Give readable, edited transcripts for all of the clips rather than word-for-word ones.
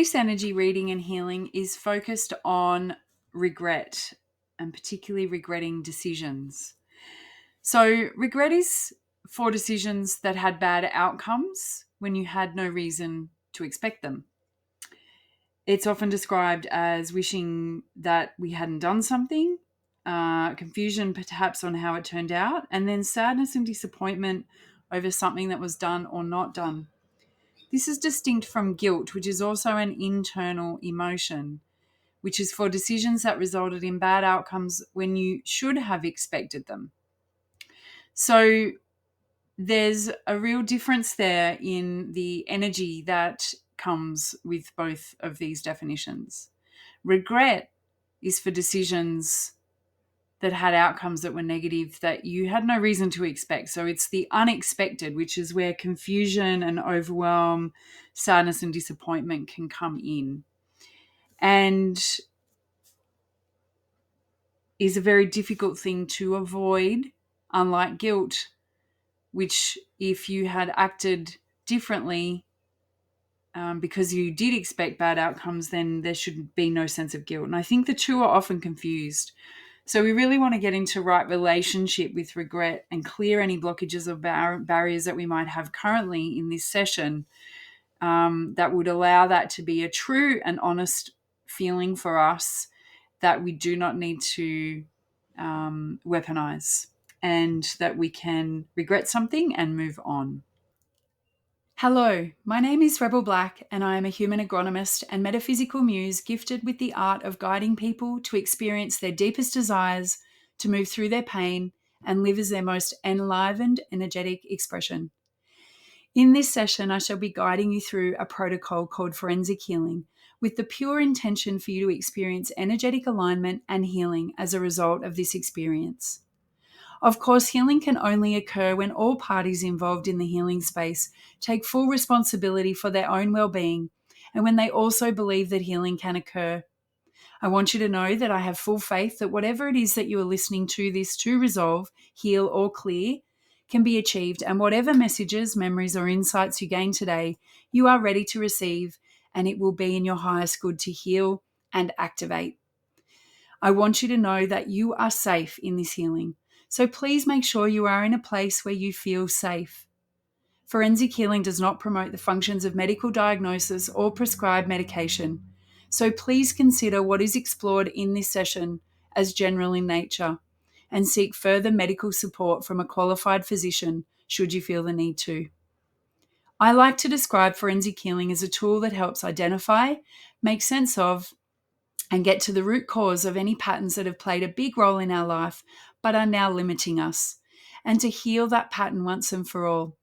This energy reading and healing is focused on regret and particularly regretting decisions. So, regret is for decisions that had bad outcomes when you had no reason to expect them. It's often described as wishing that we hadn't done something, confusion perhaps on how it turned out, and then sadness and disappointment over something that was done or not done. This is distinct from guilt, which is also an internal emotion, which is for decisions that resulted in bad outcomes when you should have expected them. So there's a real difference there in the energy that comes with both of these definitions. Regret is for decisions that had outcomes that were negative that you had no reason to expect. So it's the unexpected, which is where confusion and overwhelm, sadness and disappointment can come in. And is a very difficult thing to avoid, unlike guilt, which if you had acted differently because you did expect bad outcomes, then there should be no sense of guilt. And I think the two are often confused. So we really want to get into right relationship with regret and clear any blockages or barriers that we might have currently in this session that would allow that to be a true and honest feeling for us that we do not need to weaponize, and that we can regret something and move on. Hello, my name is Rebel Black, and I am a human agronomist and metaphysical muse gifted with the art of guiding people to experience their deepest desires, to move through their pain, and live as their most enlivened, energetic expression. In this session, I shall be guiding you through a protocol called forensic healing, with the pure intention for you to experience energetic alignment and healing as a result of this experience. Of course, healing can only occur when all parties involved in the healing space take full responsibility for their own well-being, and when they also believe that healing can occur. I want you to know that I have full faith that whatever it is that you are listening to this to resolve, heal, or clear can be achieved, and whatever messages, memories, or insights you gain today, you are ready to receive, and it will be in your highest good to heal and activate. I want you to know that you are safe in this healing. So please make sure you are in a place where you feel safe. Forensic healing does not promote the functions of medical diagnosis or prescribed medication. So please consider what is explored in this session as general in nature, and seek further medical support from a qualified physician should you feel the need to. I like to describe forensic healing as a tool that helps identify, make sense of, and get to the root cause of any patterns that have played a big role in our life but are now limiting us, and to heal that pattern once and for all.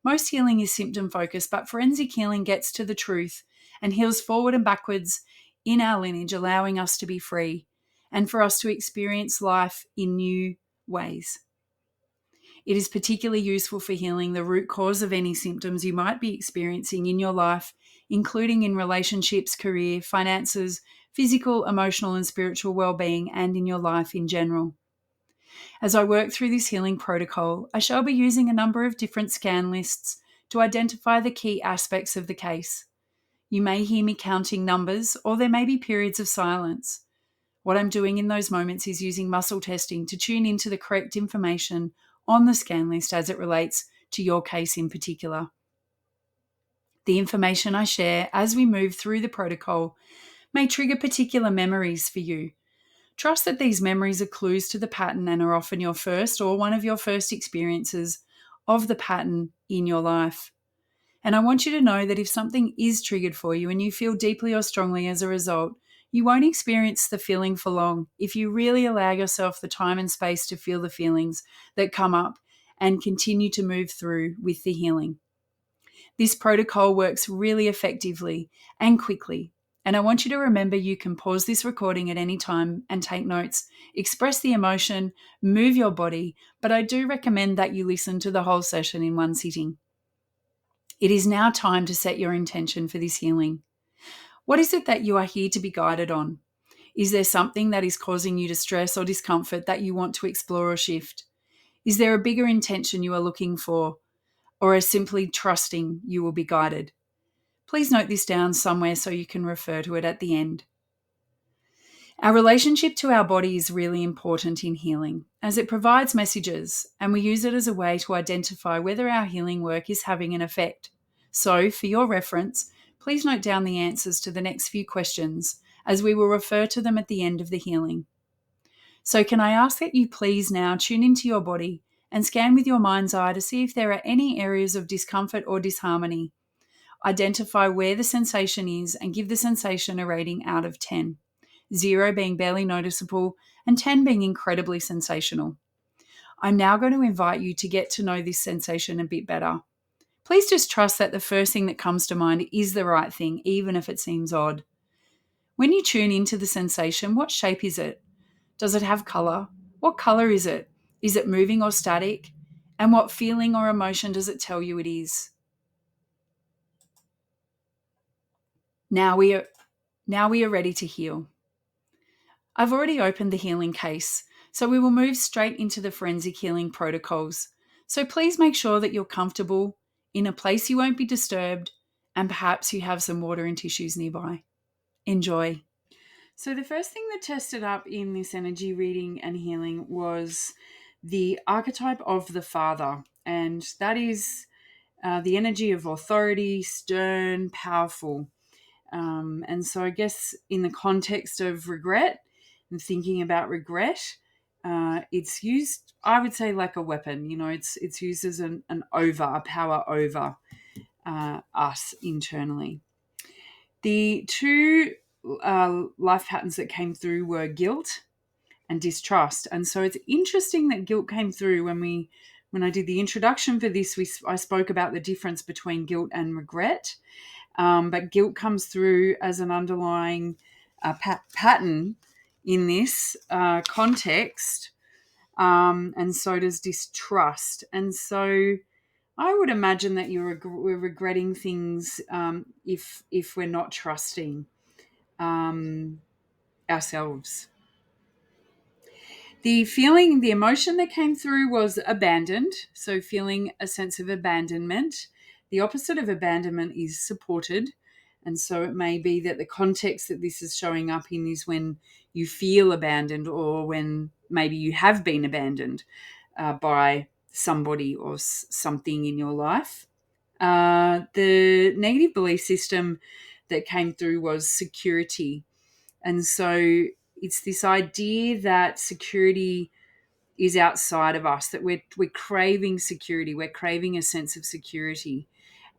Most healing is symptom focused, but forensic healing gets to the truth and heals forward and backwards in our lineage, allowing us to be free and for us to experience life in new ways. It is particularly useful for healing the root cause of any symptoms you might be experiencing in your life, including in relationships, career, finances, physical, emotional, and spiritual well-being, and in your life in general. As I work through this healing protocol, I shall be using a number of different scan lists to identify the key aspects of the case. You may hear me counting numbers, or there may be periods of silence. What I'm doing in those moments is using muscle testing to tune into the correct information on the scan list as it relates to your case in particular. The information I share as we move through the protocol may trigger particular memories for you. Trust that these memories are clues to the pattern and are often your first or one of your first experiences of the pattern in your life. And I want you to know that if something is triggered for you and you feel deeply or strongly as a result, you won't experience the feeling for long if you really allow yourself the time and space to feel the feelings that come up and continue to move through with the healing. This protocol works really effectively and quickly. And I want you to remember you can pause this recording at any time and take notes, express the emotion, move your body, but I do recommend that you listen to the whole session in one sitting. It is now time to set your intention for this healing. What is it that you are here to be guided on? Is there something that is causing you distress or discomfort that you want to explore or shift? Is there a bigger intention you are looking for, or are simply trusting you will be guided? Please note this down somewhere so you can refer to it at the end. Our relationship to our body is really important in healing, as it provides messages, and we use it as a way to identify whether our healing work is having an effect. So, for your reference, please note down the answers to the next few questions, as we will refer to them at the end of the healing. So, can I ask that you please now tune into your body and scan with your mind's eye to see if there are any areas of discomfort or disharmony. Identify where the sensation is and give the sensation a rating out of 10. 0 being barely noticeable, and 10 being incredibly sensational. I'm now going to invite you to get to know this sensation a bit better. Please just trust that the first thing that comes to mind is the right thing, even if it seems odd. When you tune into the sensation, what shape is it? Does it have color? What color is it? Is it moving or static? And what feeling or emotion does it tell you it is? Now we are ready to heal. I've already opened the healing case, so we will move straight into the forensic healing protocols. So please make sure that you're comfortable, in a place you won't be disturbed, and perhaps you have some water and tissues nearby. Enjoy. So the first thing that tested up in this energy reading and healing was the archetype of the father, and that is the energy of authority, stern, powerful. And so I guess in the context of regret and thinking about regret, it's used, I would say, like a weapon. It's used as a power over us internally. The two life patterns that came through were guilt and distrust. And so it's interesting that guilt came through when I did the introduction for this. I spoke about the difference between guilt and regret. But guilt comes through as an underlying pattern in this context, and so does distrust. And so I would imagine that we're regretting things if we're not trusting ourselves. The emotion that came through was abandoned, so feeling a sense of abandonment. The opposite of abandonment is supported, and so it may be that the context that this is showing up in is when you feel abandoned, or when maybe you have been abandoned by somebody or something in your life. The negative belief system that came through was security, and so it's this idea that security is outside of us, that we're craving security, we're craving a sense of security,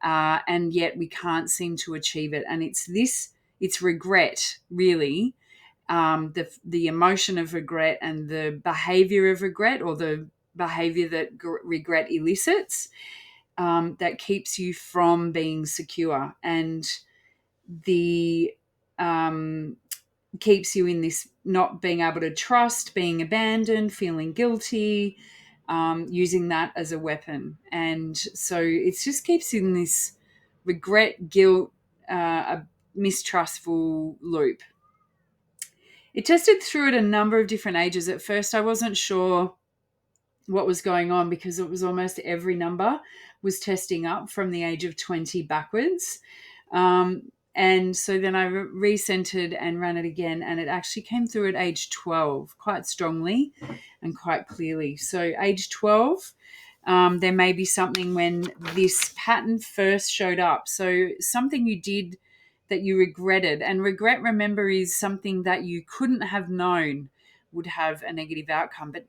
and yet we can't seem to achieve it. And it's regret, really, the emotion of regret and the behavior of regret, or the behavior that regret elicits, that keeps you from being secure, and the keeps you in this not being able to trust, being abandoned, feeling guilty, using that as a weapon. And so it just keeps you in this regret, guilt, a mistrustful loop. It tested through at a number of different ages. At first, I wasn't sure what was going on, because it was almost every number was testing up from the age of 20 backwards. And so then I recentered and ran it again, and it actually came through at age 12 quite strongly and quite clearly. So age 12, there may be something when this pattern first showed up. So something you did that you regretted. And regret, remember, is something that you couldn't have known would have a negative outcome. But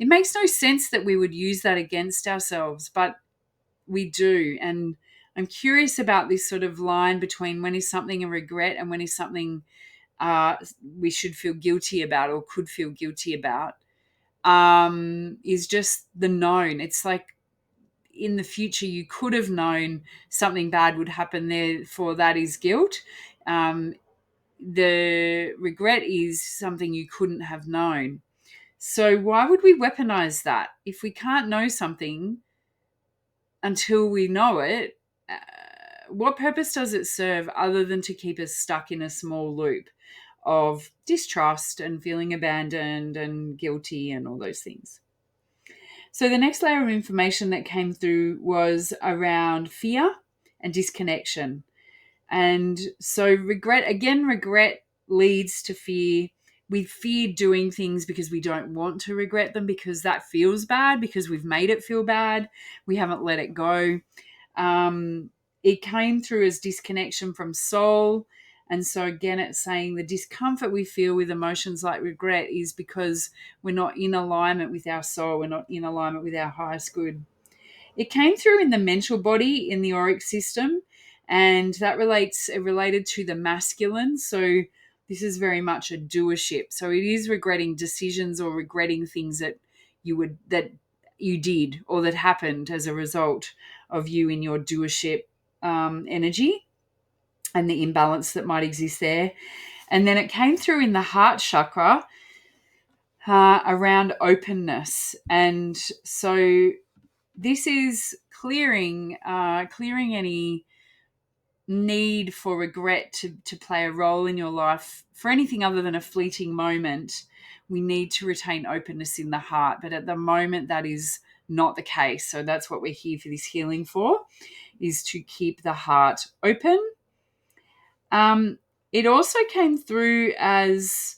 it makes no sense that we would use that against ourselves, but we do. And I'm curious about this sort of line between when is something a regret and when is something we should feel guilty about, or could feel guilty about, is just the known. It's like in the future you could have known something bad would happen, therefore that is guilt. The regret is something you couldn't have known. So why would we weaponize that? If we can't know something until we know it, what purpose does it serve other than to keep us stuck in a small loop of distrust and feeling abandoned and guilty and all those things? So the next layer of information that came through was around fear and disconnection. And so regret leads to fear. We fear doing things because we don't want to regret them, because that feels bad, because we've made it feel bad. We haven't let it go. Um, it came through as disconnection from soul. And so again, it's saying the discomfort we feel with emotions like regret is because we're not in alignment with our soul. We're not in alignment with our highest good. It came through in the mental body, in the auric system, and it related to the masculine. So this is very much a doership. So it is regretting decisions or regretting things that you did or that happened as a result of you in your doership energy and the imbalance that might exist there. And then it came through in the heart chakra around openness. And so this is clearing any need for regret to play a role in your life for anything other than a fleeting moment. We need to retain openness in the heart, but at the moment that is not the case. So that's what we're here for this healing for, is to keep the heart open. It also came through as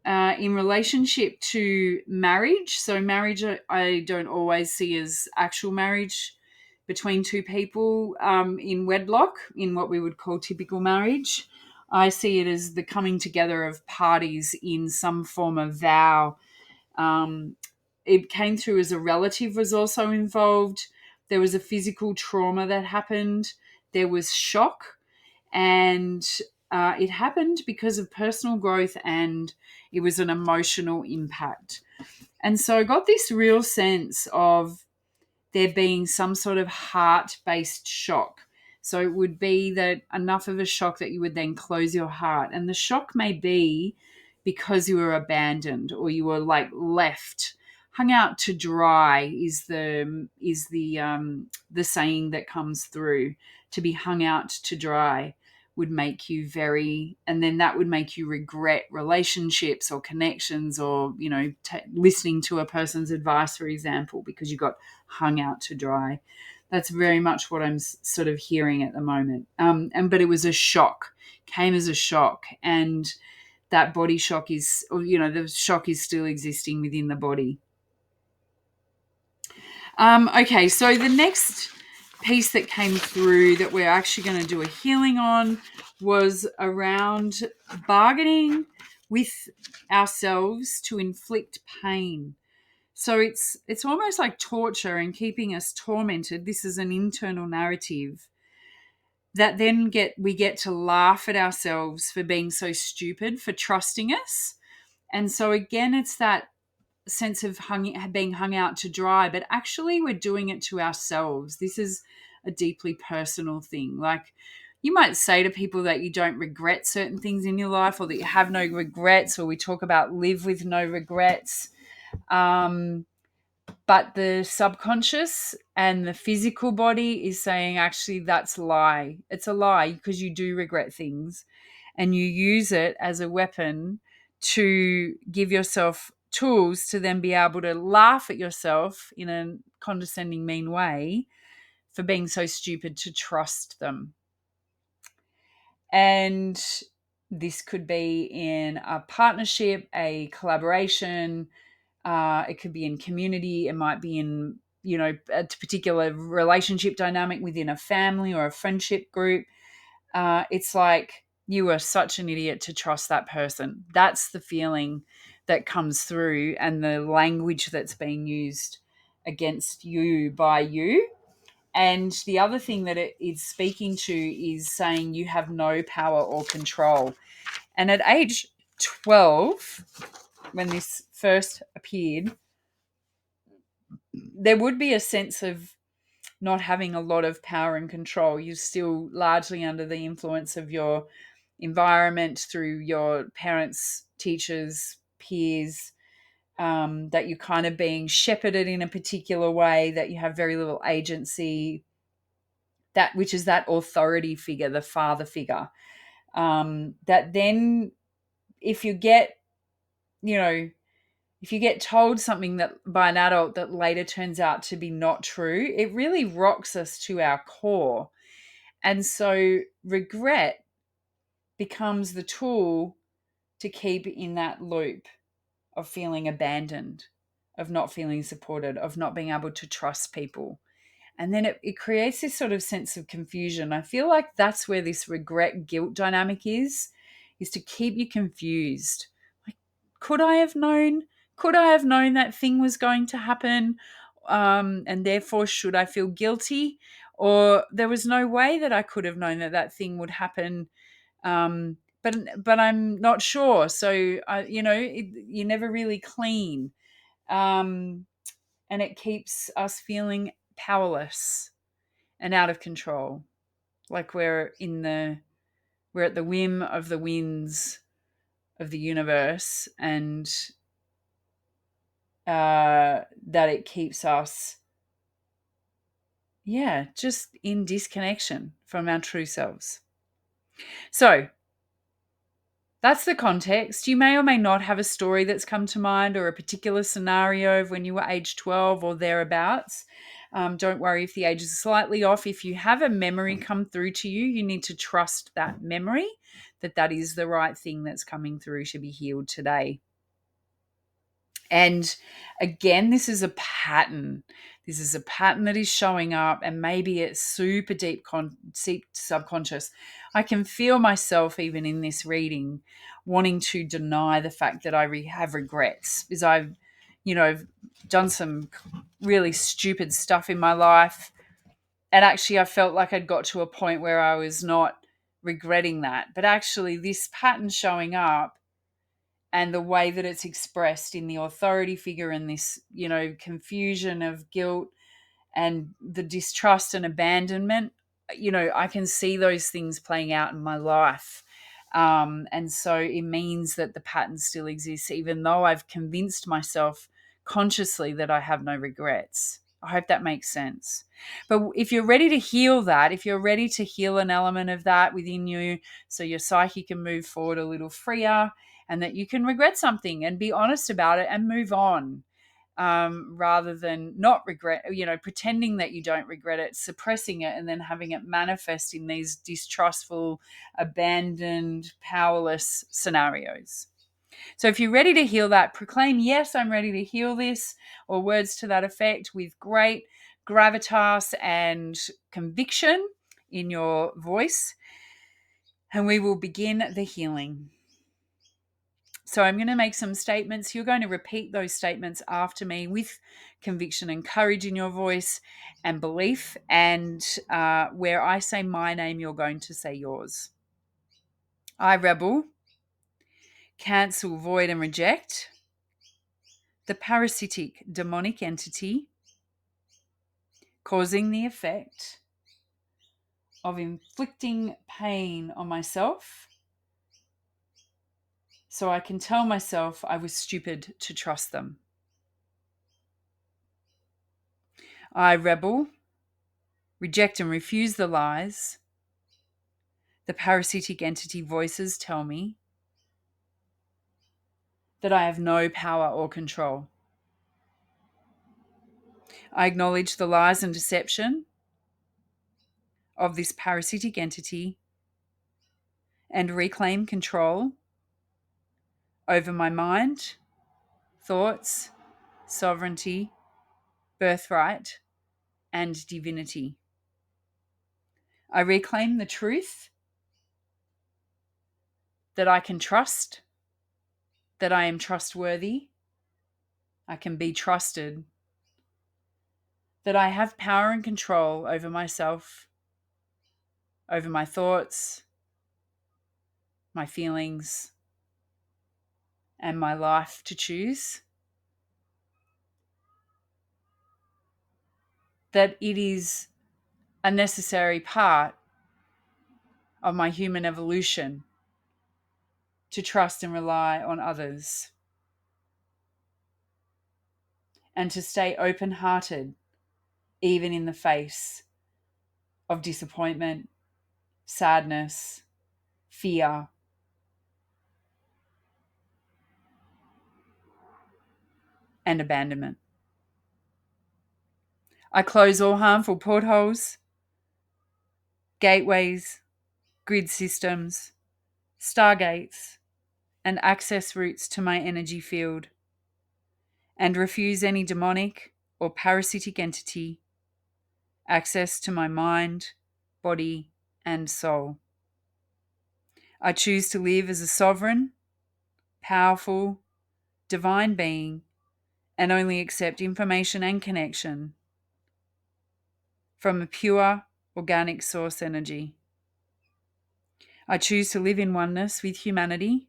in relationship to marriage. So marriage, I don't always see as actual marriage between two people in wedlock, in what we would call typical marriage. I see it as the coming together of parties in some form of vow. It came through as a relative was also involved. There was a physical trauma that happened. There was shock, and it happened because of personal growth, and it was an emotional impact. And so I got this real sense of there being some sort of heart-based shock. So it would be that enough of a shock that you would then close your heart. And the shock may be because you were abandoned or you were like left, hung out to dry is the saying that comes through. To be hung out to dry would make you and then that would make you regret relationships or connections, or listening to a person's advice, for example, because you got hung out to dry. That's very much what I'm sort of hearing at the moment. But it was a shock, came as a shock, and that body shock the shock is still existing within the body. Okay, so the next piece that came through that we're actually going to do a healing on was around bargaining with ourselves to inflict pain. So it's almost like torture and keeping us tormented. This is an internal narrative that then we get to laugh at ourselves for being so stupid, for trusting us. And so again, it's that sense of being hung out to dry, but actually we're doing it to ourselves. This is a deeply personal thing. Like, you might say to people that you don't regret certain things in your life, or that you have no regrets, or we talk about live with no regrets. But the subconscious and the physical body is saying, actually, that's a lie. It's a lie, because you do regret things, and you use it as a weapon to give yourself tools to then be able to laugh at yourself in a condescending, mean way for being so stupid to trust them. And this could be in a partnership, a collaboration. It could be in community. It might be in, a particular relationship dynamic within a family or a friendship group. It's like, you are such an idiot to trust that person. That's the feeling that comes through, and the language that's being used against you by you. And the other thing that it is speaking to is saying you have no power or control. And at age 12, when this first appeared, there would be a sense of not having a lot of power and control. You're still largely under the influence of your environment through your parents, teachers, peers, that you're kind of being shepherded in a particular way, that you have very little agency, which is that authority figure, the father figure. That then if you get, if you get told something that by an adult that later turns out to be not true, it really rocks us to our core. And so regret becomes the tool to keep in that loop of feeling abandoned, of not feeling supported, of not being able to trust people. And then it creates this sort of sense of confusion. I feel like that's where this regret guilt dynamic is to keep you confused. Like, could I have known? Could I have known that thing was going to happen? And therefore, should I feel guilty? Or there was no way that I could have known that that thing would happen. But I'm not sure. So, you're never really clean. Um, and it keeps us feeling powerless and out of control, like we're at the whim of the winds of the universe, and that it keeps us, just in disconnection from our true selves. So that's the context. You may or may not have a story that's come to mind, or a particular scenario of when you were age 12 or thereabouts. Don't worry if the age is slightly off. If you have a memory come through to you, you need to trust that memory, that is the right thing that's coming through to be healed today. And again, this is a pattern. This is a pattern that is showing up, and maybe it's super deep subconscious. I can feel myself, even in this reading, wanting to deny the fact that I have regrets, because I've done some really stupid stuff in my life. And actually, I felt like I'd got to a point where I was not regretting that. But actually, this pattern showing up, and the way that it's expressed in the authority figure, and this, confusion of guilt and the distrust and abandonment, I can see those things playing out in my life. And so it means that the pattern still exists, even though I've convinced myself consciously that I have no regrets. I hope that makes sense. But if you're ready to heal that, if you're ready to heal an element of that within you, so your psyche can move forward a little freer, and that you can regret something and be honest about it and move on, rather than not regret, pretending that you don't regret it, suppressing it, and then having it manifest in these distrustful, abandoned, powerless scenarios. So if you're ready to heal that, proclaim, yes, I'm ready to heal this, or words to that effect, with great gravitas and conviction in your voice, and we will begin the healing. So I'm going to make some statements. You're going to repeat those statements after me with conviction and courage in your voice and belief. And where I say my name, you're going to say yours. I rebel, cancel, void, and reject the parasitic demonic entity causing the effect of inflicting pain on myself, so I can tell myself I was stupid to trust them. I rebel, reject and refuse the lies the parasitic entity voices tell me that I have no power or control. I acknowledge the lies and deception of this parasitic entity and reclaim control over my mind, thoughts, sovereignty, birthright, and divinity. I reclaim the truth that I can trust, that I am trustworthy, I can be trusted, that I have power and control over myself, over my thoughts, my feelings, and my life to choose. That it is a necessary part of my human evolution to trust and rely on others, and to stay open-hearted even in the face of disappointment, sadness, fear, and abandonment. I close all harmful portholes gateways, grid systems, stargates, and access routes to my energy field, and refuse any demonic or parasitic entity access to my mind, body, and soul. I choose to live as a sovereign, powerful, divine being and only accept information and connection from a pure, organic source energy. I choose to live in oneness with humanity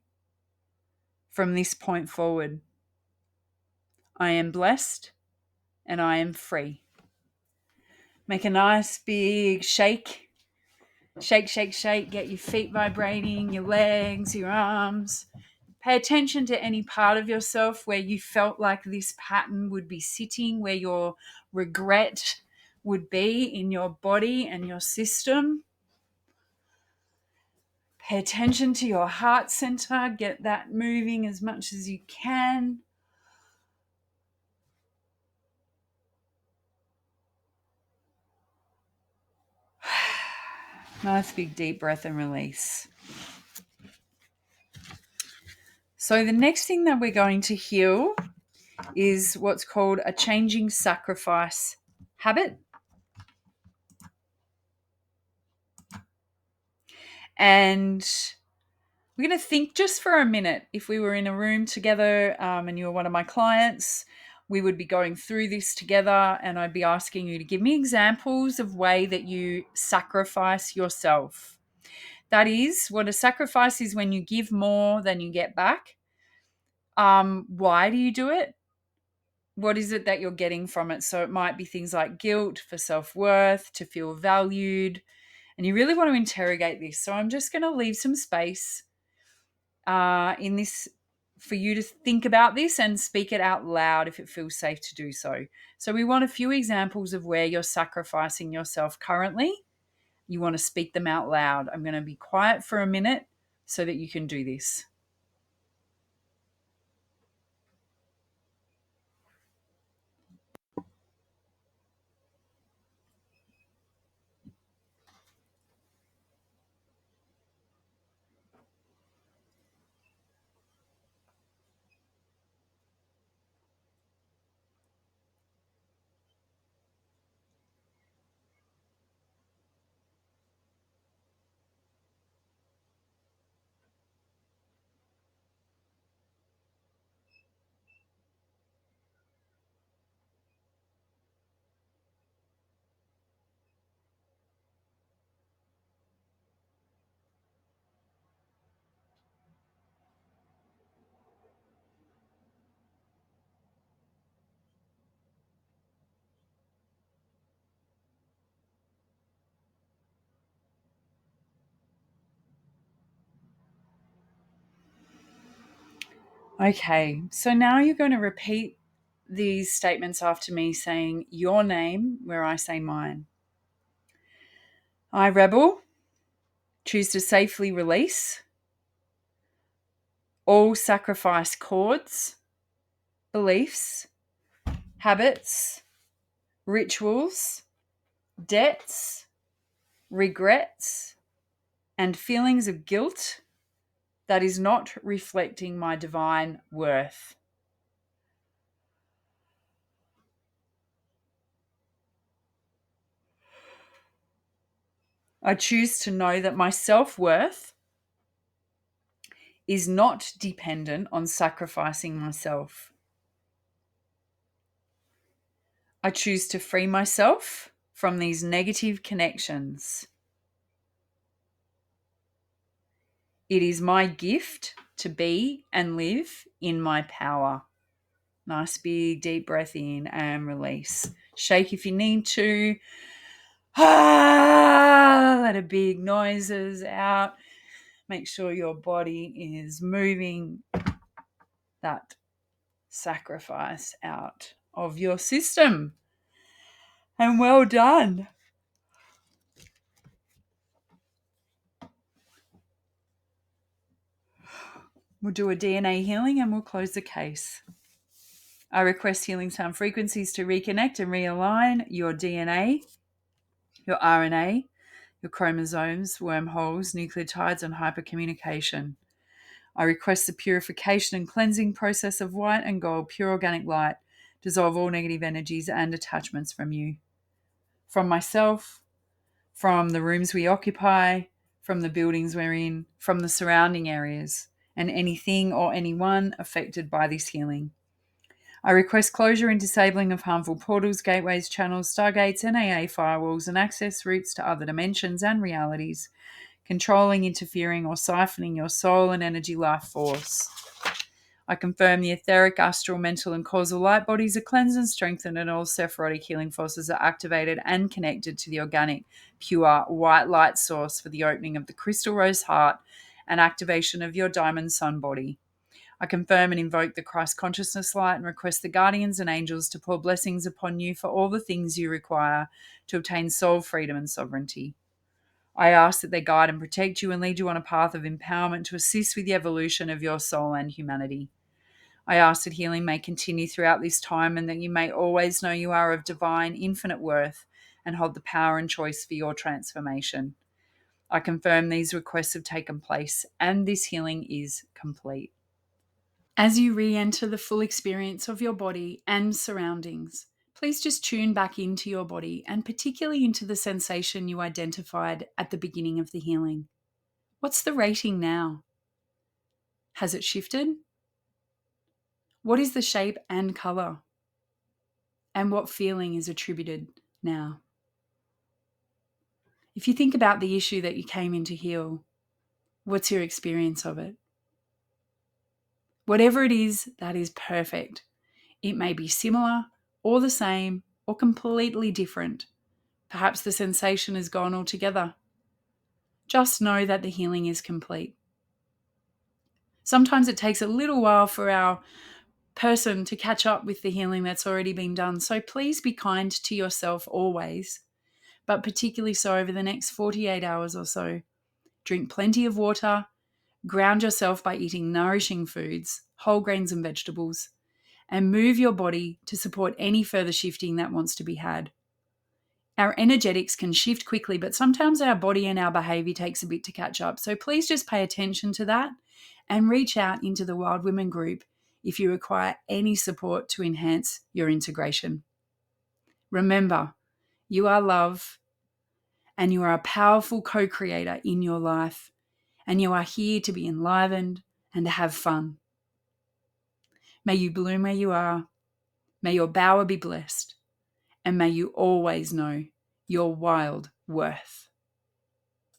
from this point forward. I am blessed and I am free. Make a nice big shake. Shake, shake, shake. Get your feet vibrating, your legs, your arms. Pay attention to any part of yourself where you felt like this pattern would be sitting, where your regret would be in your body and your system. Pay attention to your heart center. Get that moving as much as you can. Nice big deep breath and release. So the next thing that we're going to heal is what's called a changing sacrifice habit. And we're going to think just for a minute, if we were in a room together and you were one of my clients, we would be going through this together and I'd be asking you to give me examples of way that you sacrifice yourself. That is, what a sacrifice is when you give more than you get back. Why do you do it? What is it that you're getting from it? So it might be things like guilt, for self-worth, to feel valued. And you really want to interrogate this. So I'm just going to leave some space in this for you to think about this and speak it out loud if it feels safe to do so. So we want a few examples of where you're sacrificing yourself currently. You want to speak them out loud. I'm going to be quiet for a minute so that you can do this. Okay, so now you're going to repeat these statements after me, saying your name where I say mine. I, Rebel, choose to safely release all sacrifice cords, beliefs, habits, rituals, debts, regrets, and feelings of guilt that is not reflecting my divine worth. I choose to know that my self-worth is not dependent on sacrificing myself. I choose to free myself from these negative connections. It is my gift to be and live in my power. Nice big deep breath in and release. Shake if you need to. Let a big noises out. Make sure your body is moving that sacrifice out of your system. And well done. We'll do a DNA healing and we'll close the case. I request healing sound frequencies to reconnect and realign your DNA, your RNA, your chromosomes, wormholes, nucleotides, and hypercommunication. I request the purification and cleansing process of white and gold, pure organic light, dissolve all negative energies and attachments from you, from myself, from the rooms we occupy, from the buildings we're in, from the surrounding areas, and anything or anyone affected by this healing. I request closure and disabling of harmful portals, gateways, channels, stargates, NAA firewalls, and access routes to other dimensions and realities, controlling, interfering, or siphoning your soul and energy life force. I confirm the etheric, astral, mental, and causal light bodies are cleansed and strengthened, and all Sephirotic healing forces are activated and connected to the organic, pure, white light source for the opening of the crystal rose heart and activation of your diamond sun body. I confirm and invoke the Christ consciousness light and request the guardians and angels to pour blessings upon you for all the things you require to obtain soul freedom and sovereignty. I ask that they guide and protect you and lead you on a path of empowerment to assist with the evolution of your soul and humanity. I ask that healing may continue throughout this time and that you may always know you are of divine, infinite worth and hold the power and choice for your transformation. I confirm these requests have taken place and this healing is complete. As you re-enter the full experience of your body and surroundings, please just tune back into your body and particularly into the sensation you identified at the beginning of the healing. What's the rating now? Has it shifted? What is the shape and color? And what feeling is attributed now? If you think about the issue that you came in to heal, what's your experience of it? Whatever it is, that is perfect. It may be similar or the same or completely different. Perhaps the sensation is gone altogether. Just know that the healing is complete. Sometimes it takes a little while for our person to catch up with the healing that's already been done. So please be kind to yourself always, but particularly so over the next 48 hours or so. Drink plenty of water, ground yourself by eating nourishing foods, whole grains and vegetables, and move your body to support any further shifting that wants to be had. Our energetics can shift quickly, but sometimes our body and our behavior takes a bit to catch up. So please just pay attention to that and reach out into the Wild Women group if you require any support to enhance your integration. Remember, you are love and you are a powerful co-creator in your life, and you are here to be enlivened and to have fun. May you bloom where you are. May your bower be blessed. And may you always know your wild worth.